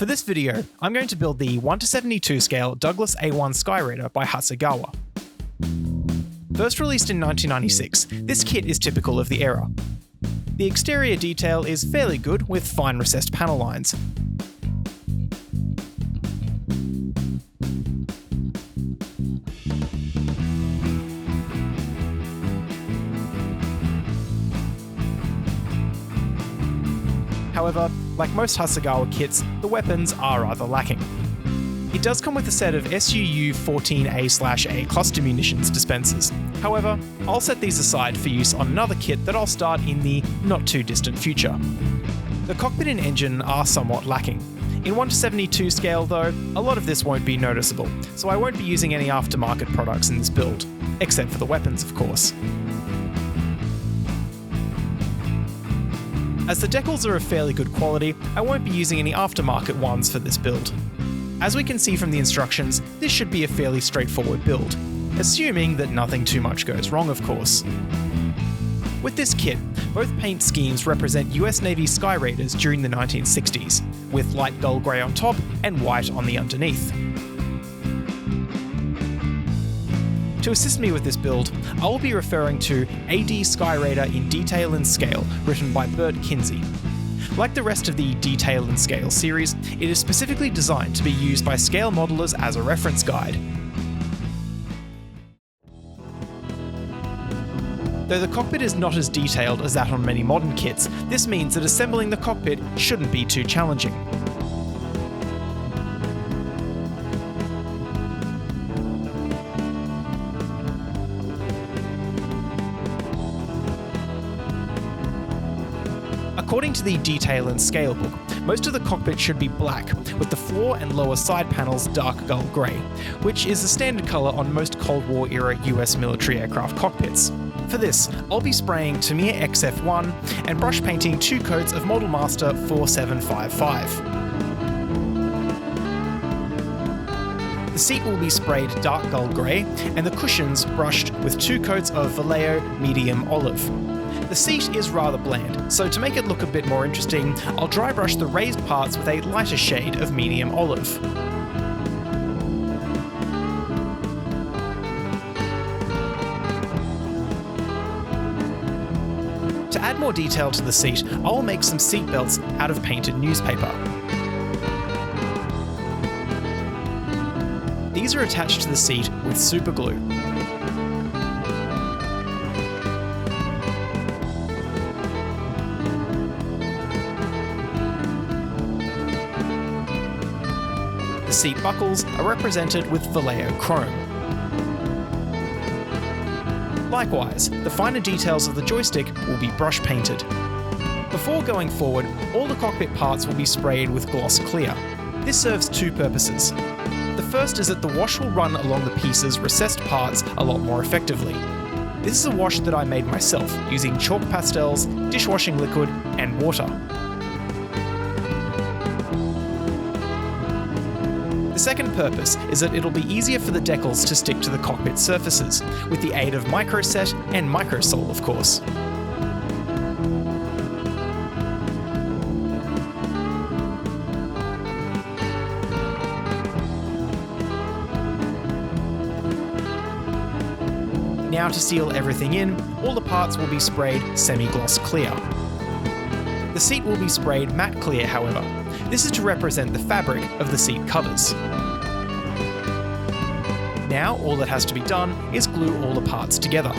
For this video, I'm going to build the 1:72 scale Douglas A-1 Skyraider by Hasegawa. First released in 1996, this kit is typical of the era. The exterior detail is fairly good with fine recessed panel lines. However, like most Hasegawa kits, the weapons are rather lacking. It does come with a set of SUU 14A/A cluster munitions dispensers. However, I'll set these aside for use on another kit that I'll start in the not too distant future. The cockpit and engine are somewhat lacking. In 1:72 scale though, a lot of this won't be noticeable, so I won't be using any aftermarket products in this build, except for the weapons of course. As the decals are of fairly good quality, I won't be using any aftermarket ones for this build. As we can see from the instructions, this should be a fairly straightforward build, assuming that nothing too much goes wrong of course. With this kit, both paint schemes represent US Navy Skyraiders during the 1960s, with light dull grey on top and white on the underneath. To assist me with this build, I will be referring to AD Skyraider in Detail and Scale, written by Bert Kinsey. Like the rest of the Detail and Scale series, it is specifically designed to be used by scale modelers as a reference guide. Though the cockpit is not as detailed as that on many modern kits, this means that assembling the cockpit shouldn't be too challenging. According to the Detail and Scale book, most of the cockpit should be black, with the floor and lower side panels dark gull grey, which is the standard colour on most Cold War era US military aircraft cockpits. For this, I'll be spraying Tamiya XF1 and brush painting 2 coats of Model Master 4755. The seat will be sprayed dark gull grey, and the cushions brushed with 2 coats of Vallejo medium olive. The seat is rather bland, so to make it look a bit more interesting, I'll dry brush the raised parts with a lighter shade of medium olive. To add more detail to the seat, I'll make some seat belts out of painted newspaper. These are attached to the seat with super glue. The seat buckles are represented with Vallejo chrome. Likewise, the finer details of the joystick will be brush painted. Before going forward, all the cockpit parts will be sprayed with gloss clear. This serves 2 purposes. The first is that the wash will run along the piece's recessed parts a lot more effectively. This is a wash that I made myself using chalk pastels, dishwashing liquid, and water. The second purpose is that it'll be easier for the decals to stick to the cockpit surfaces, with the aid of microset and microsole of course. Now to seal everything in, all the parts will be sprayed semi-gloss clear. The seat will be sprayed matte clear however. This is to represent the fabric of the seat covers. Now all that has to be done is glue all the parts together.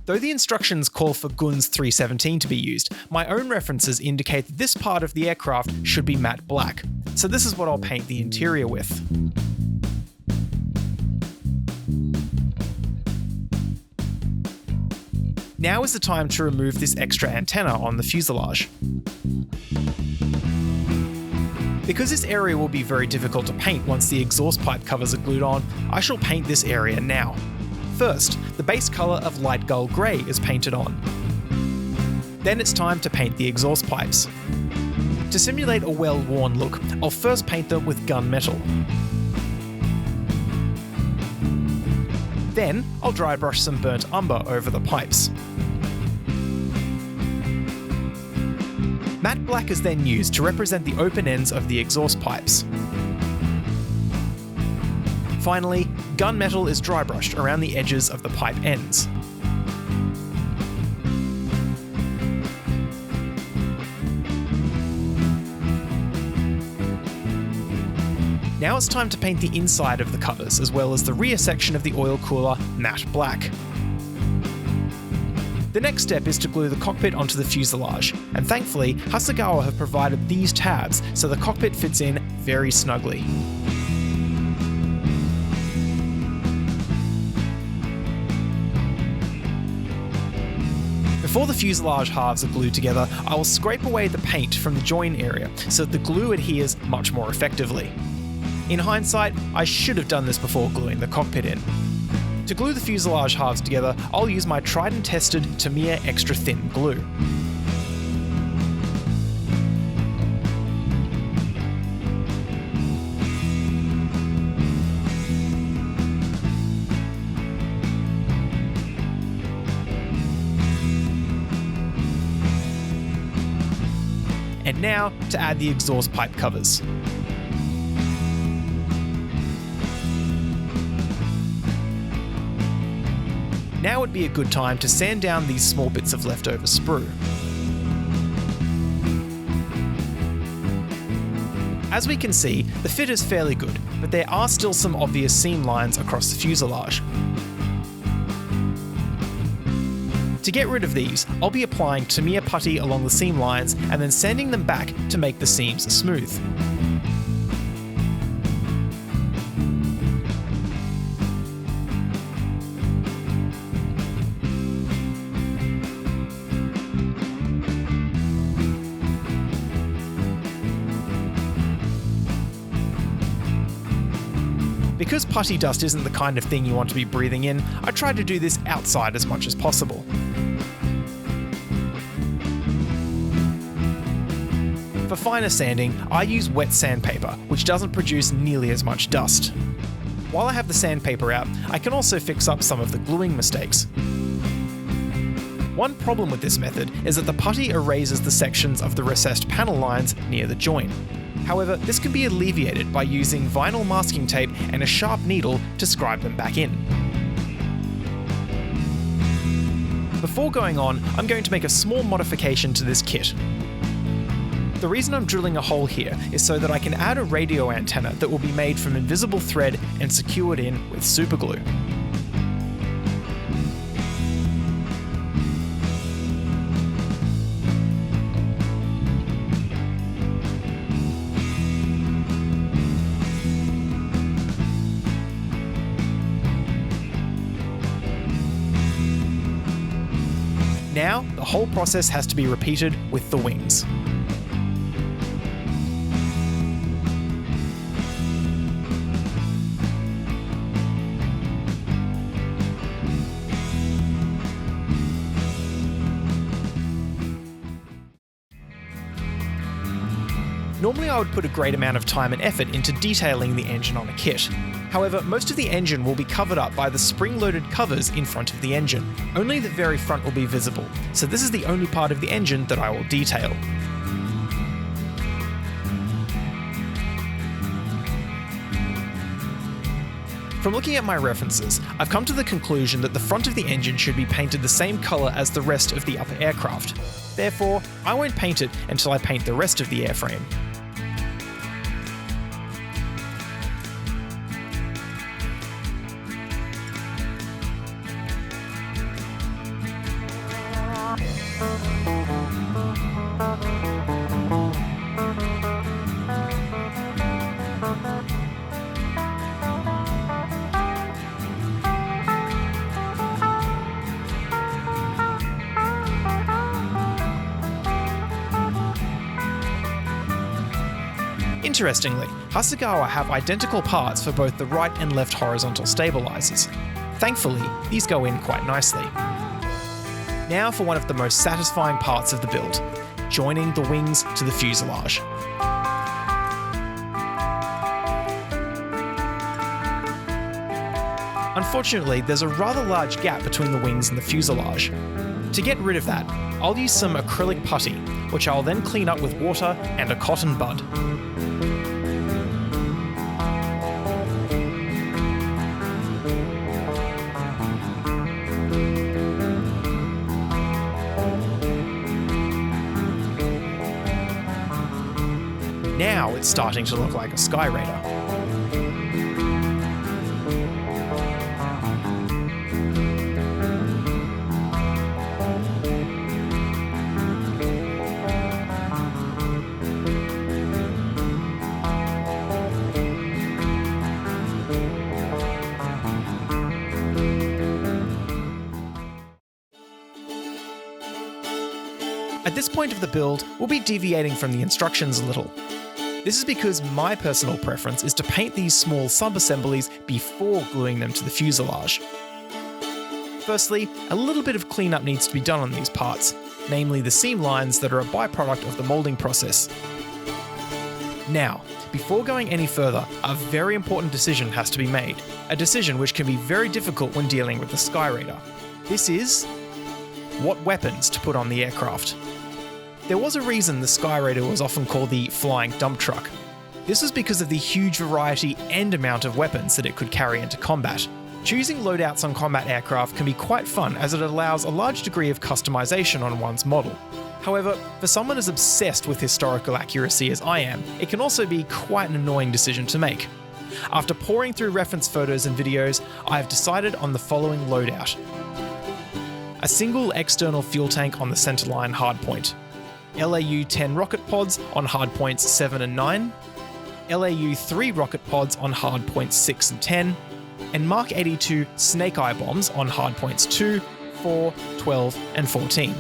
Though the instructions call for Gunz 317 to be used, my own references indicate that this part of the aircraft should be matte black, so this is what I'll paint the interior with. Now is the time to remove this extra antenna on the fuselage. Because this area will be very difficult to paint once the exhaust pipe covers are glued on, I shall paint this area now. First, the base colour of light gull grey is painted on. Then it's time to paint the exhaust pipes. To simulate a well-worn look, I'll first paint them with gunmetal. Then, I'll dry brush some burnt umber over the pipes. Matte black is then used to represent the open ends of the exhaust pipes. Finally, gunmetal is dry brushed around the edges of the pipe ends. Now it's time to paint the inside of the covers, as well as the rear section of the oil cooler matte black. The next step is to glue the cockpit onto the fuselage, and thankfully, Hasegawa have provided these tabs so the cockpit fits in very snugly. Before the fuselage halves are glued together, I will scrape away the paint from the join area so that the glue adheres much more effectively. In hindsight, I should have done this before gluing the cockpit in. To glue the fuselage halves together, I'll use my tried and tested Tamiya extra thin glue. And now to add the exhaust pipe covers. Now would be a good time to sand down these small bits of leftover sprue. As we can see, the fit is fairly good, but there are still some obvious seam lines across the fuselage. To get rid of these, I'll be applying Tamiya putty along the seam lines and then sanding them back to make the seams smooth. Because putty dust isn't the kind of thing you want to be breathing in, I try to do this outside as much as possible. For finer sanding, I use wet sandpaper, which doesn't produce nearly as much dust. While I have the sandpaper out, I can also fix up some of the gluing mistakes. One problem with this method is that the putty erases the sections of the recessed panel lines near the join. However, this can be alleviated by using vinyl masking tape and a sharp needle to scribe them back in. Before going on, I'm going to make a small modification to this kit. The reason I'm drilling a hole here is so that I can add a radio antenna that will be made from invisible thread and secured in with superglue. Now, the whole process has to be repeated with the wings. Normally I would put a great amount of time and effort into detailing the engine on a kit. However, most of the engine will be covered up by the spring-loaded covers in front of the engine. Only the very front will be visible, so this is the only part of the engine that I will detail. From looking at my references, I've come to the conclusion that the front of the engine should be painted the same colour as the rest of the upper aircraft. Therefore, I won't paint it until I paint the rest of the airframe. Interestingly, Hasegawa have identical parts for both the right and left horizontal stabilizers. Thankfully, these go in quite nicely. Now for one of the most satisfying parts of the build, joining the wings to the fuselage. Unfortunately, there's a rather large gap between the wings and the fuselage. To get rid of that, I'll use some acrylic putty, which I'll then clean up with water and a cotton bud. Now it's starting to look like a Skyraider. At this point of the build, we'll be deviating from the instructions a little. This is because my personal preference is to paint these small sub-assemblies before gluing them to the fuselage. Firstly, a little bit of cleanup needs to be done on these parts, namely the seam lines that are a byproduct of the moulding process. Now, before going any further, a very important decision has to be made, a decision which can be very difficult when dealing with the Skyraider. This is what weapons to put on the aircraft. There was a reason the Skyraider was often called the flying dump truck. This was because of the huge variety and amount of weapons that it could carry into combat. Choosing loadouts on combat aircraft can be quite fun as it allows a large degree of customization on one's model. However, for someone as obsessed with historical accuracy as I am, it can also be quite an annoying decision to make. After poring through reference photos and videos, I have decided on the following loadout. A single external fuel tank on the centerline hardpoint. LAU-10 rocket pods on hardpoints 7 and 9, LAU-3 rocket pods on hardpoints 6 and 10, and Mark 82 Snake Eye bombs on hardpoints 2, 4, 12, and 14.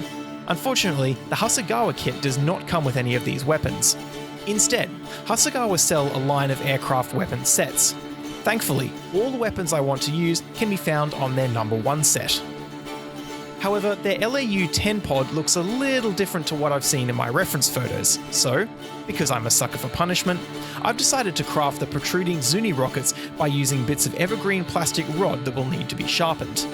Unfortunately, the Hasegawa kit does not come with any of these weapons. Instead, Hasegawa sell a line of aircraft weapon sets. Thankfully, all the weapons I want to use can be found on their number 1 set. However, their LAU-10 pod looks a little different to what I've seen in my reference photos, so, because I'm a sucker for punishment, I've decided to craft the protruding Zuni rockets by using bits of evergreen plastic rod that will need to be sharpened.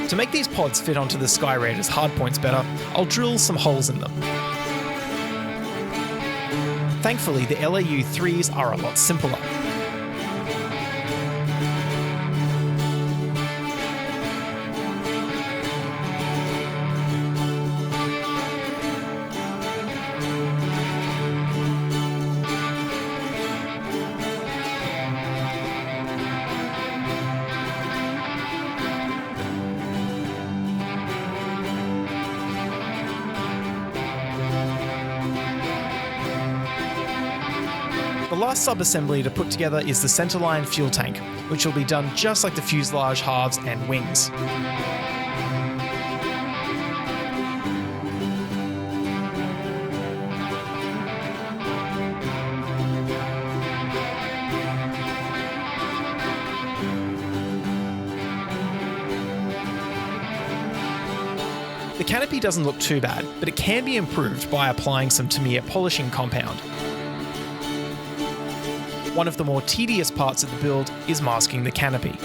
To make these pods fit onto the Skyraider's hardpoints better, I'll drill some holes in them. Thankfully, the LAU-3s are a lot simpler. The last sub-assembly to put together is the centerline fuel tank, which will be done just like the fuselage halves and wings. The canopy doesn't look too bad, but it can be improved by applying some Tamiya polishing compound. One of the more tedious parts of the build is masking the canopy.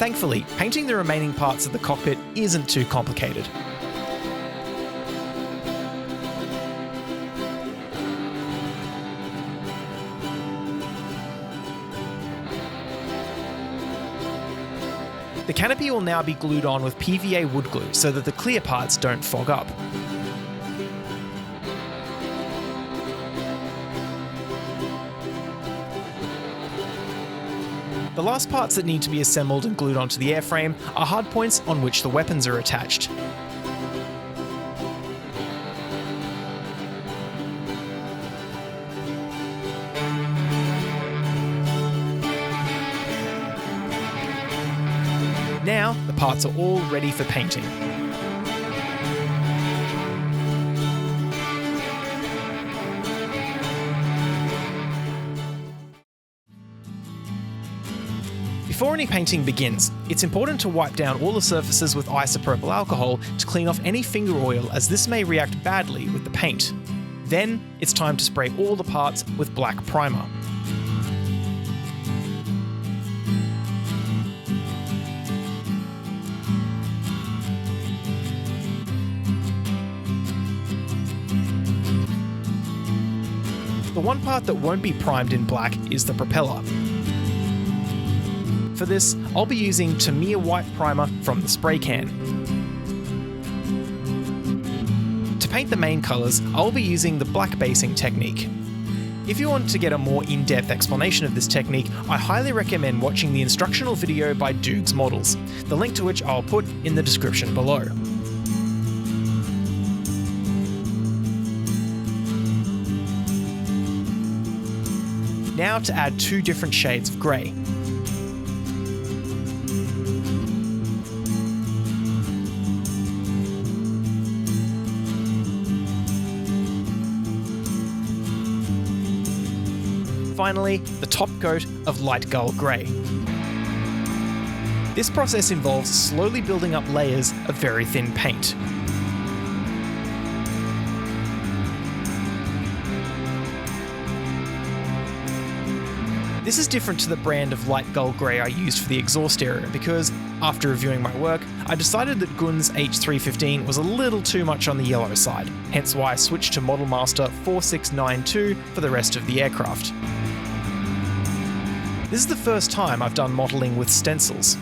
Thankfully, painting the remaining parts of the cockpit isn't too complicated. The canopy will now be glued on with PVA wood glue so that the clear parts don't fog up. The last parts that need to be assembled and glued onto the airframe are hardpoints on which the weapons are attached. Now, the parts are all ready for painting. Before any painting begins, it's important to wipe down all the surfaces with isopropyl alcohol to clean off any finger oil, as this may react badly with the paint. Then, it's time to spray all the parts with black primer. The one part that won't be primed in black is the propeller. For this, I'll be using Tamiya white primer from the spray can. To paint the main colours, I'll be using the black basing technique. If you want to get a more in-depth explanation of this technique, I highly recommend watching the instructional video by Douglas Models, the link to which I'll put in the description below. Now to add two different shades of grey. Finally, the top coat of light gull grey. This process involves slowly building up layers of very thin paint. This is different to the brand of light gull grey I used for the exhaust area because, after reviewing my work, I decided that Gun's H315 was a little too much on the yellow side, hence why I switched to Model Master 4692 for the rest of the aircraft. This is the first time I've done modelling with stencils.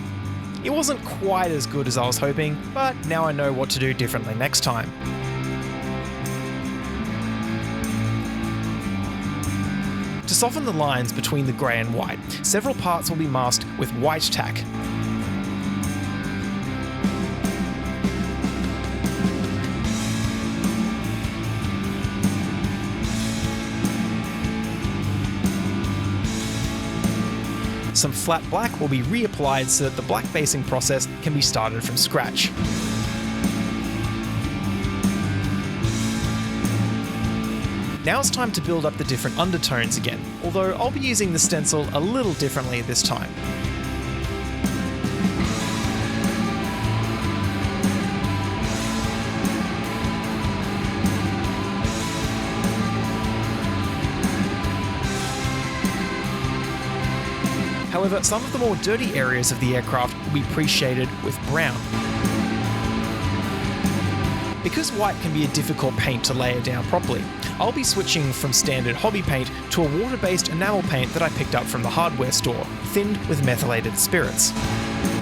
It wasn't quite as good as I was hoping, but now I know what to do differently next time. To soften the lines between the grey and white, several parts will be masked with white tack. Some flat black will be reapplied so that the black basing process can be started from scratch. Now it's time to build up the different undertones again, although I'll be using the stencil a little differently this time. However, some of the more dirty areas of the aircraft will be pre-shaded with brown. Because white can be a difficult paint to layer down properly, I'll be switching from standard hobby paint to a water-based enamel paint that I picked up from the hardware store, thinned with methylated spirits.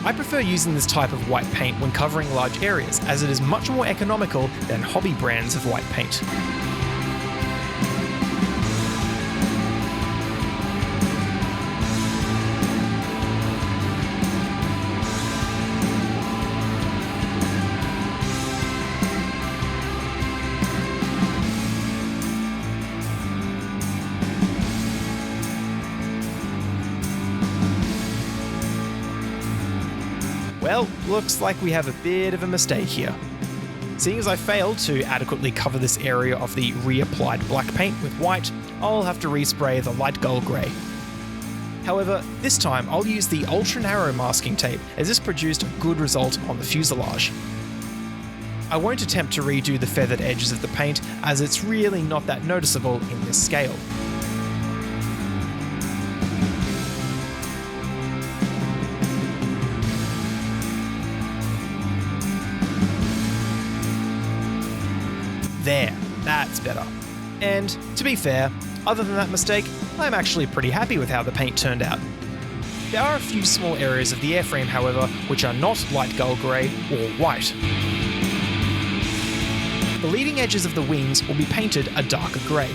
I prefer using this type of white paint when covering large areas, as it is much more economical than hobby brands of white paint. Well, looks like we have a bit of a mistake here. Seeing as I failed to adequately cover this area of the reapplied black paint with white, I'll have to respray the light gull grey. However, this time I'll use the ultra narrow masking tape, as this produced a good result on the fuselage. I won't attempt to redo the feathered edges of the paint, as it's really not that noticeable in this scale. There, that's better. And to be fair, other than that mistake, I'm actually pretty happy with how the paint turned out. There are a few small areas of the airframe, however, which are not light gull grey or white. The leading edges of the wings will be painted a darker grey.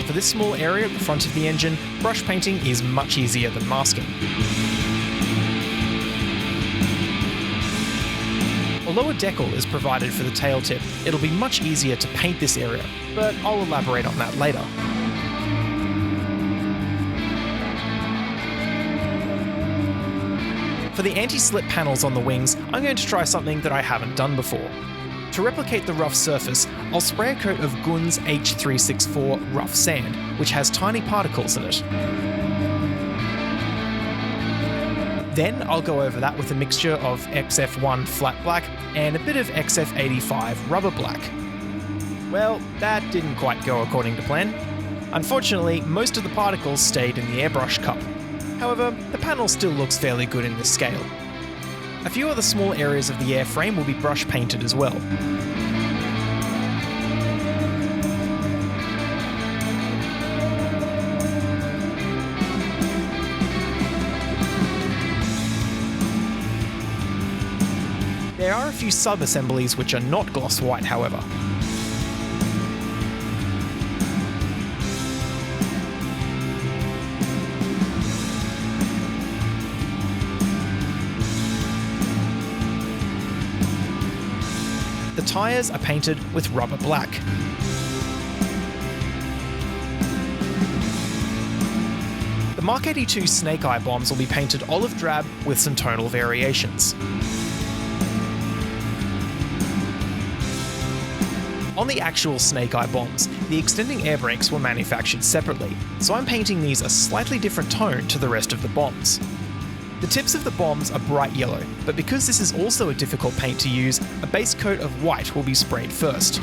For this small area at the front of the engine, brush painting is much easier than masking. Although a decal is provided for the tail tip, it'll be much easier to paint this area, but I'll elaborate on that later. For the anti-slip panels on the wings, I'm going to try something that I haven't done before. To replicate the rough surface, I'll spray a coat of Gun's H364 rough sand, which has tiny particles in it. Then I'll go over that with a mixture of XF1 flat black and a bit of XF85 rubber black. Well, that didn't quite go according to plan. Unfortunately, most of the particles stayed in the airbrush cup. However, the panel still looks fairly good in this scale. A few other small areas of the airframe will be brush painted as well. There are a few sub-assemblies which are not gloss white, however. The tyres are painted with rubber black. The Mark 82 Snake Eye bombs will be painted olive drab with some tonal variations. On the actual Snake Eye bombs, the extending air brakes were manufactured separately, so I'm painting these a slightly different tone to the rest of the bombs. The tips of the bombs are bright yellow, but because this is also a difficult paint to use, a base coat of white will be sprayed first.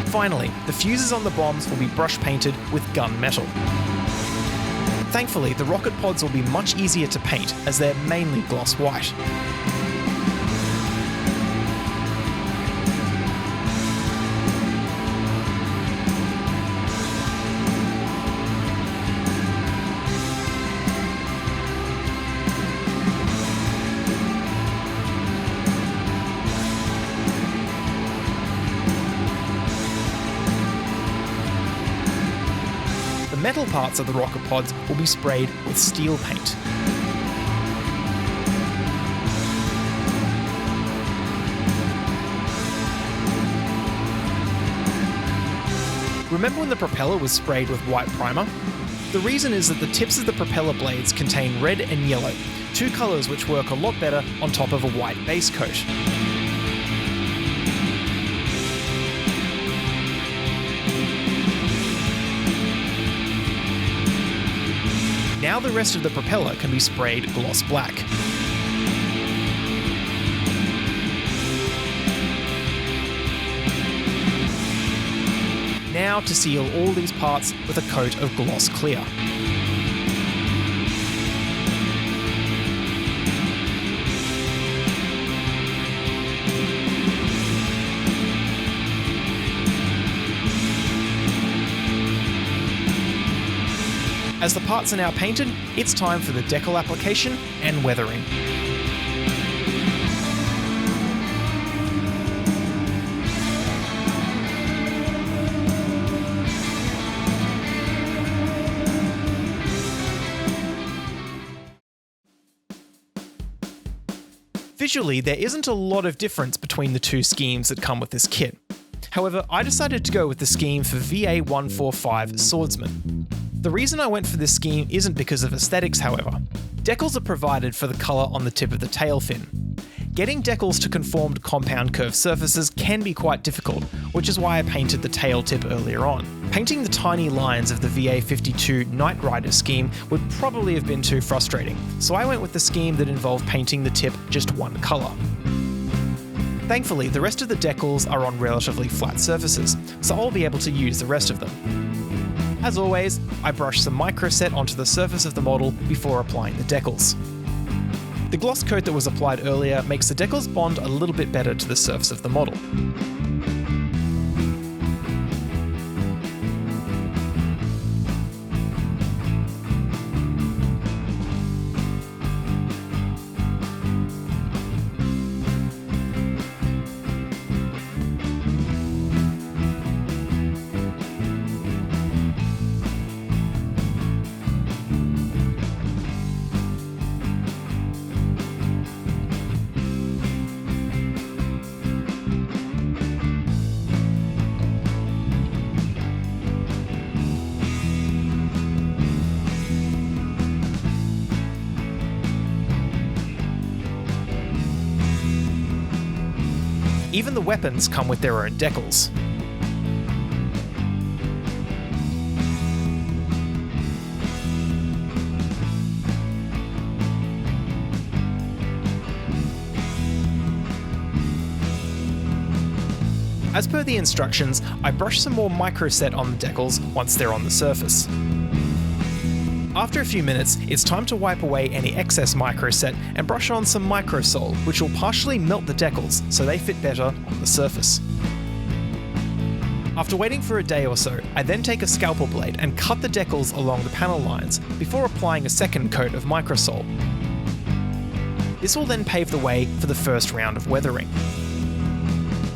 Finally, the fuses on the bombs will be brush painted with gun metal. Thankfully, the rocket pods will be much easier to paint as they're mainly gloss white. The metal parts of the rocket pods will be sprayed with steel paint. Remember when the propeller was sprayed with white primer? The reason is that the tips of the propeller blades contain red and yellow, two colours which work a lot better on top of a white base coat. Now the rest of the propeller can be sprayed gloss black. Now to seal all these parts with a coat of gloss clear. As the parts are now painted, it's time for the decal application and weathering. Visually, there isn't a lot of difference between the two schemes that come with this kit. However, I decided to go with the scheme for VA145 Swordsman. The reason I went for this scheme isn't because of aesthetics, however. Decals are provided for the colour on the tip of the tail fin. Getting decals to conform to compound curved surfaces can be quite difficult, which is why I painted the tail tip earlier on. Painting the tiny lines of the VA-52 Knight Rider scheme would probably have been too frustrating, so I went with the scheme that involved painting the tip just one colour. Thankfully, the rest of the decals are on relatively flat surfaces, so I'll be able to use the rest of them. As always, I brush some microset onto the surface of the model before applying the decals. The gloss coat that was applied earlier makes the decals bond a little bit better to the surface of the model. Even the weapons come with their own decals. As per the instructions, I brush some more microset on the decals once they're on the surface. After a few minutes, it's time to wipe away any excess microset and brush on some microsol, which will partially melt the decals so they fit better on the surface. After waiting for a day or so, I then take a scalpel blade and cut the decals along the panel lines before applying a second coat of microsol. This will then pave the way for the first round of weathering.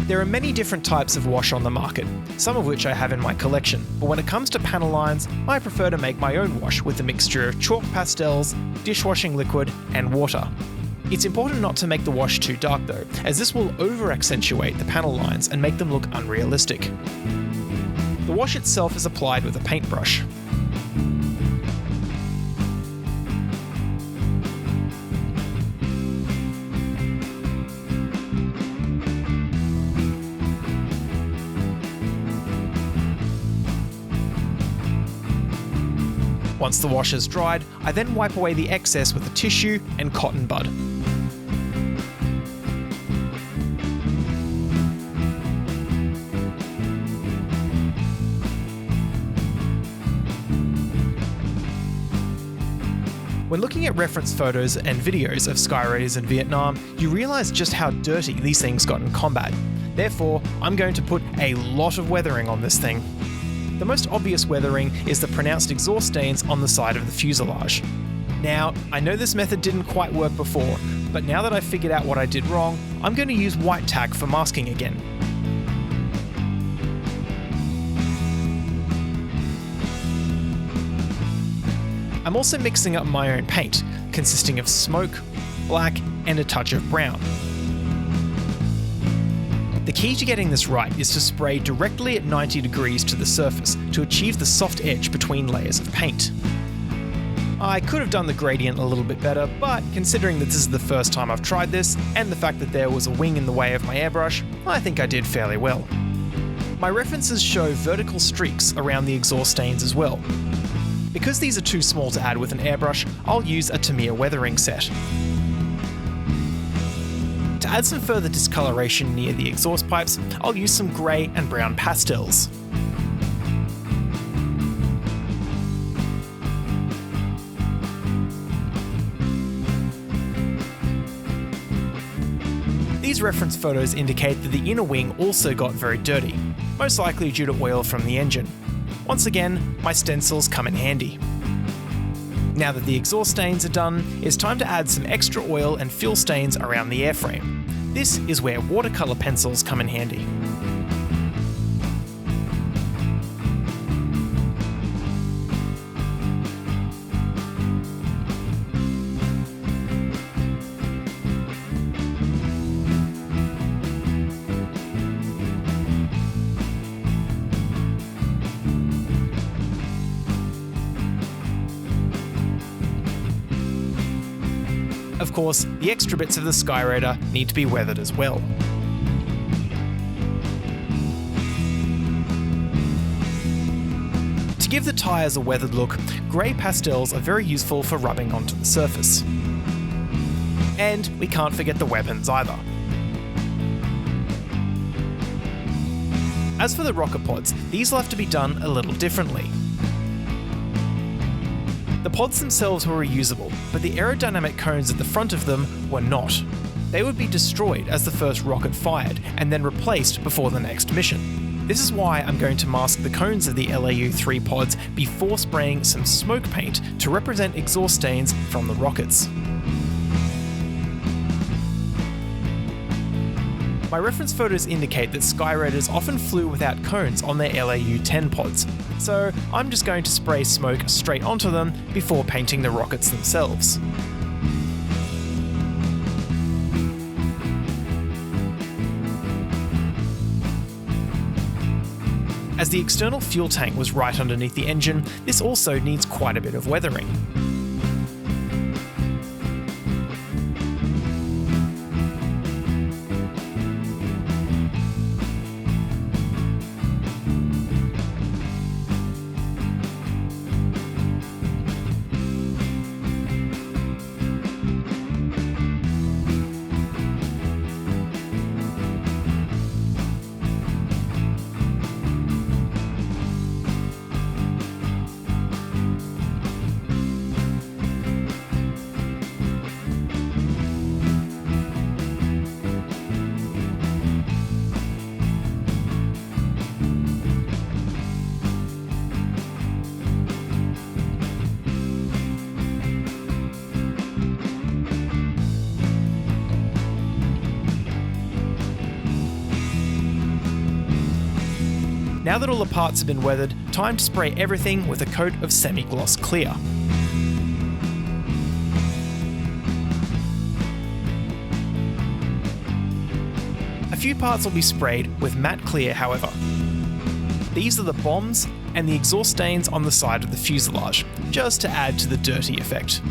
There are many different types of wash on the market, some of which I have in my collection, but when it comes to panel lines, I prefer to make my own wash with a mixture of chalk pastels, dishwashing liquid, and water. It's important not to make the wash too dark though, as this will over-accentuate the panel lines and make them look unrealistic. The wash itself is applied with a paintbrush. Once the wash is dried, I then wipe away the excess with a tissue and cotton bud. When looking at reference photos and videos of Skyraiders in Vietnam, you realise just how dirty these things got in combat. Therefore, I'm going to put a lot of weathering on this thing. The most obvious weathering is the pronounced exhaust stains on the side of the fuselage. Now, I know this method didn't quite work before, but now that I've figured out what I did wrong, I'm going to use white tack for masking again. I'm also mixing up my own paint, consisting of smoke, black, and a touch of brown. The key to getting this right is to spray directly at 90 degrees to the surface to achieve the soft edge between layers of paint. I could have done the gradient a little bit better, but considering that this is the first time I've tried this, and the fact that there was a wing in the way of my airbrush, I think I did fairly well. My references show vertical streaks around the exhaust stains as well. Because these are too small to add with an airbrush, I'll use a Tamiya weathering set. To add some further discoloration near the exhaust pipes, I'll use some grey and brown pastels. These reference photos indicate that the inner wing also got very dirty, most likely due to oil from the engine. Once again, my stencils come in handy. Now that the exhaust stains are done, it's time to add some extra oil and fuel stains around the airframe. This is where watercolour pencils come in handy. Of course, the extra bits of the Skyraider need to be weathered as well. To give the tyres a weathered look, grey pastels are very useful for rubbing onto the surface. And we can't forget the weapons either. As for the rocket pods, these will have to be done a little differently. The pods themselves were reusable, but the aerodynamic cones at the front of them were not. They would be destroyed as the first rocket fired, and then replaced before the next mission. This is why I'm going to mask the cones of the LAU-3 pods before spraying some smoke paint to represent exhaust stains from the rockets. My reference photos indicate that Skyraiders often flew without cones on their LAU-10 pods, so I'm just going to spray smoke straight onto them before painting the rockets themselves. As the external fuel tank was right underneath the engine, this also needs quite a bit of weathering. Now that all the parts have been weathered, time to spray everything with a coat of semi-gloss clear. A few parts will be sprayed with matte clear, however. These are the bombs and the exhaust stains on the side of the fuselage, just to add to the dirty effect.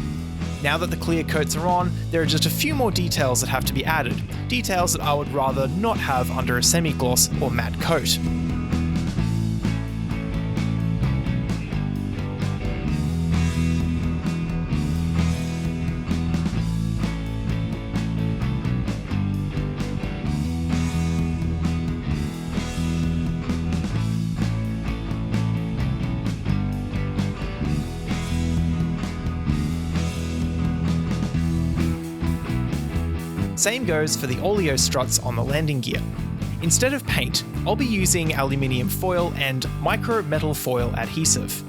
Now that the clear coats are on, there are just a few more details that have to be added, details that I would rather not have under a semi-gloss or matte coat. Same goes for the oleo struts on the landing gear. Instead of paint, I'll be using aluminium foil and micro metal foil adhesive.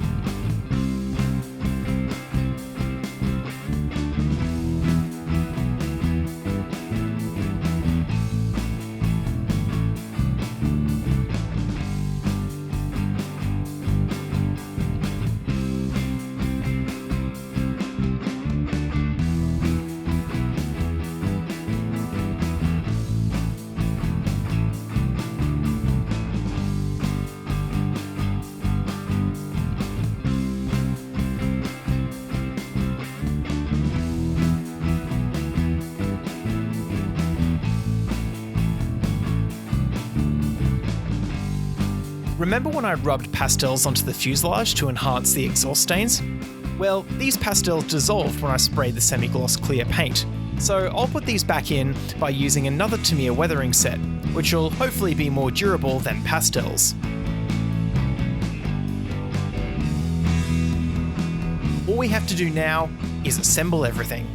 Remember when I rubbed pastels onto the fuselage to enhance the exhaust stains? Well, these pastels dissolved when I sprayed the semi-gloss clear paint, so I'll put these back in by using another Tamiya weathering set, which will hopefully be more durable than pastels. All we have to do now is assemble everything.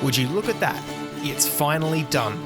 Would you look at that? It's finally done.